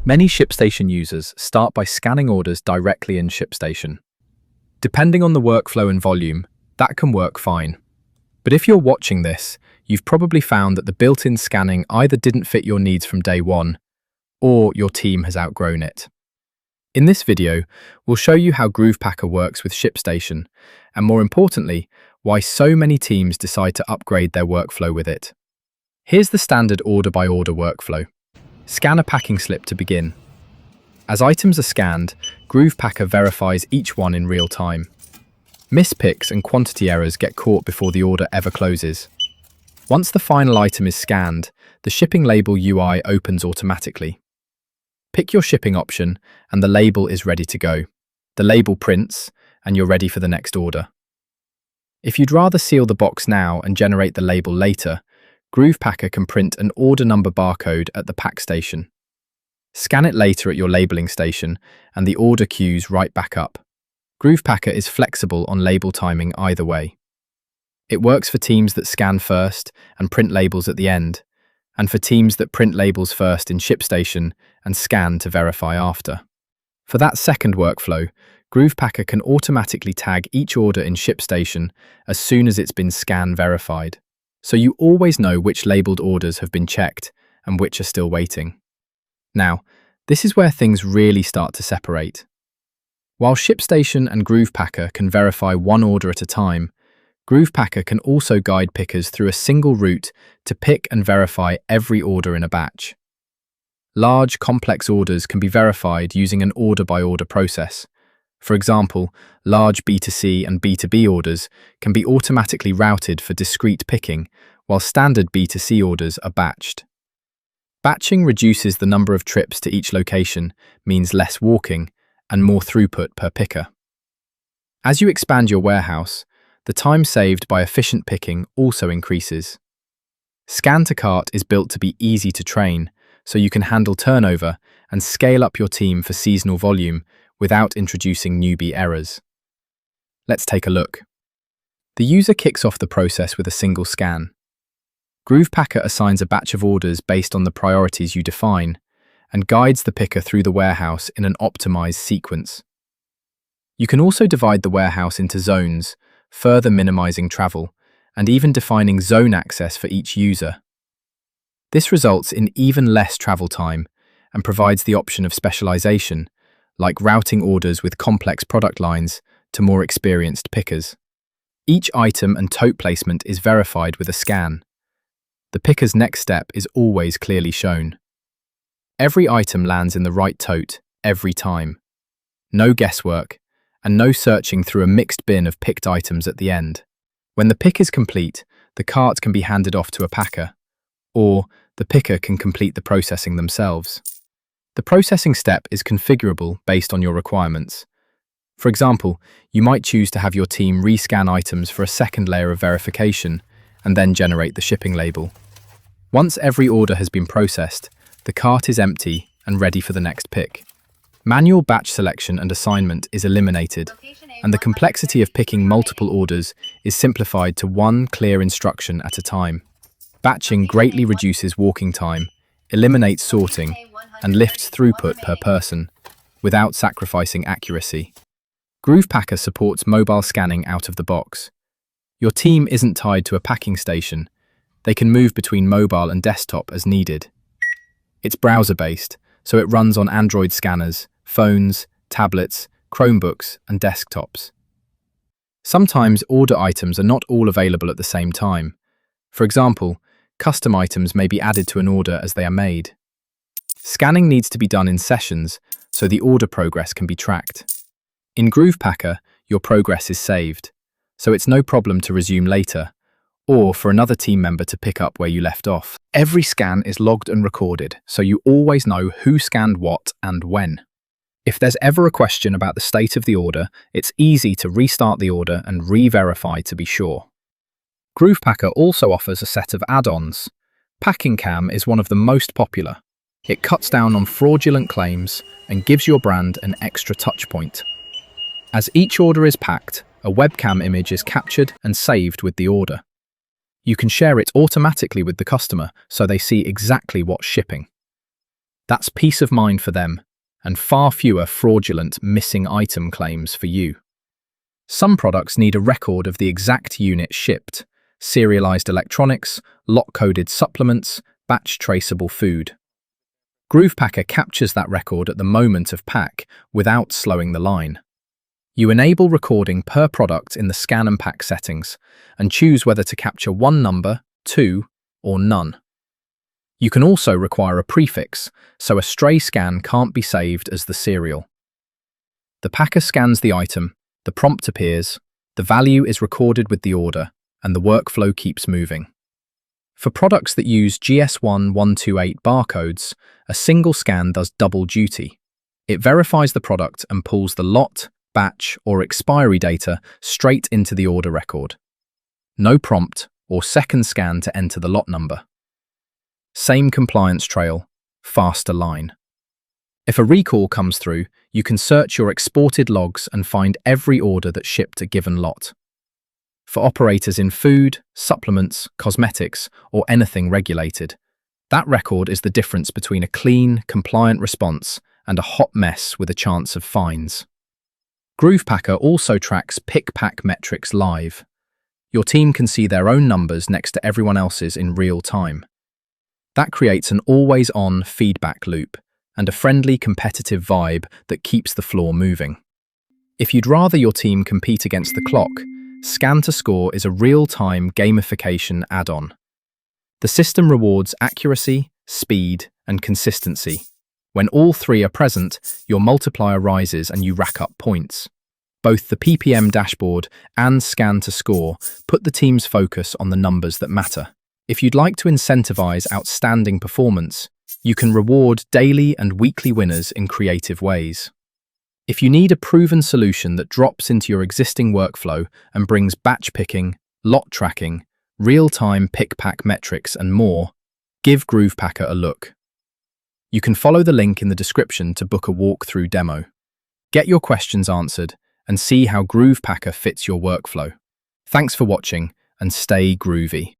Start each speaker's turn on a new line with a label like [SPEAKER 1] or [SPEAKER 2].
[SPEAKER 1] Many ShipStation users start by scanning orders directly in ShipStation. Depending on the workflow and volume, that can work fine. But if you're watching this, you've probably found that the built-in scanning either didn't fit your needs from day one, or your team has outgrown it. In this video, we'll show you how GroovePacker works with ShipStation, and more importantly, why so many teams decide to upgrade their workflow with it. Here's the standard order-by-order workflow. Scan a packing slip to begin. As items are scanned, GroovePacker verifies each one in real time. Mispicks and quantity errors get caught before the order ever closes. Once the final item is scanned, the shipping label UI opens automatically. Pick your shipping option and the label is ready to go. The label prints and you're ready for the next order. If you'd rather seal the box now and generate the label later, GroovePacker can print an order number barcode at the pack station. Scan it later at your labeling station and the order queues right back up. GroovePacker is flexible on label timing either way. It works for teams that scan first and print labels at the end, and for teams that print labels first in ShipStation and scan to verify after. For that second workflow, GroovePacker can automatically tag each order in ShipStation as soon as it's been scan verified, so you always know which labeled orders have been checked and which are still waiting. Now, this is where things really start to separate. While ShipStation and GroovePacker can verify one order at a time, GroovePacker can also guide pickers through a single route to pick and verify every order in a batch. Large, complex orders can be verified using an order-by-order process. For example, large B2C and B2B orders can be automatically routed for discrete picking, while standard B2C orders are batched. Batching reduces the number of trips to each location, means less walking, and more throughput per picker. As you expand your warehouse, the time saved by efficient picking also increases. Scan to cart is built to be easy to train, so you can handle turnover and scale up your team for seasonal volume without introducing newbie errors. Let's take a look. The user kicks off the process with a single scan. GroovePacker assigns a batch of orders based on the priorities you define and guides the picker through the warehouse in an optimized sequence. You can also divide the warehouse into zones, further minimizing travel, and even defining zone access for each user. This results in even less travel time and provides the option of specialization, like routing orders with complex product lines to more experienced pickers. Each item and tote placement is verified with a scan. The picker's next step is always clearly shown. Every item lands in the right tote every time. No guesswork, and no searching through a mixed bin of picked items at the end. When the pick is complete, the cart can be handed off to a packer, or the picker can complete the processing themselves. The processing step is configurable based on your requirements. For example, you might choose to have your team rescan items for a second layer of verification and then generate the shipping label. Once every order has been processed, the cart is empty and ready for the next pick. Manual batch selection and assignment is eliminated, and the complexity of picking multiple orders is simplified to one clear instruction at a time. Batching greatly reduces walking time, eliminates sorting, and lifts throughput per person, without sacrificing accuracy. GroovePacker supports mobile scanning out of the box. Your team isn't tied to a packing station. They can move between mobile and desktop as needed. It's browser-based, so it runs on Android scanners, phones, tablets, Chromebooks, and desktops. Sometimes order items are not all available at the same time. For example, custom items may be added to an order as they are made. Scanning needs to be done in sessions, so the order progress can be tracked. In GroovePacker, your progress is saved, so it's no problem to resume later, or for another team member to pick up where you left off. Every scan is logged and recorded, so you always know who scanned what and when. If there's ever a question about the state of the order, it's easy to restart the order and re-verify to be sure. GroovePacker also offers a set of add-ons. Packing Cam is one of the most popular. It cuts down on fraudulent claims and gives your brand an extra touchpoint. As each order is packed, a webcam image is captured and saved with the order. You can share it automatically with the customer so they see exactly what's shipping. That's peace of mind for them, and far fewer fraudulent missing item claims for you. Some products need a record of the exact unit shipped: serialized electronics, lot-coded supplements, batch-traceable food. GroovePacker captures that record at the moment of pack without slowing the line. You enable recording per product in the scan and pack settings and choose whether to capture one number, two, or none. You can also require a prefix, so a stray scan can't be saved as the serial. The packer scans the item, the prompt appears, the value is recorded with the order, and the workflow keeps moving. For products that use GS1128 barcodes, a single scan does double duty. It verifies the product and pulls the lot, batch, or expiry data straight into the order record. No prompt or second scan to enter the lot number. Same compliance trail, faster line. If a recall comes through, you can search your exported logs and find every order that shipped a given lot. For operators in food, supplements, cosmetics, or anything regulated, that record is the difference between a clean, compliant response and a hot mess with a chance of fines. GroovePacker also tracks pick-pack metrics live. Your team can see their own numbers next to everyone else's in real time. That creates an always-on feedback loop and a friendly, competitive vibe that keeps the floor moving. If you'd rather your team compete against the clock, Scan to Score is a real-time gamification add-on. The system rewards accuracy, speed, and consistency. When all three are present, your multiplier rises and you rack up points. Both the PPM dashboard and Scan to Score put the team's focus on the numbers that matter. If you'd like to incentivize outstanding performance, you can reward daily and weekly winners in creative ways. If you need a proven solution that drops into your existing workflow and brings batch picking, lot tracking, real-time pick-pack metrics and more, give GroovePacker a look. You can follow the link in the description to book a walkthrough demo. Get your questions answered and see how GroovePacker fits your workflow. Thanks for watching and stay groovy.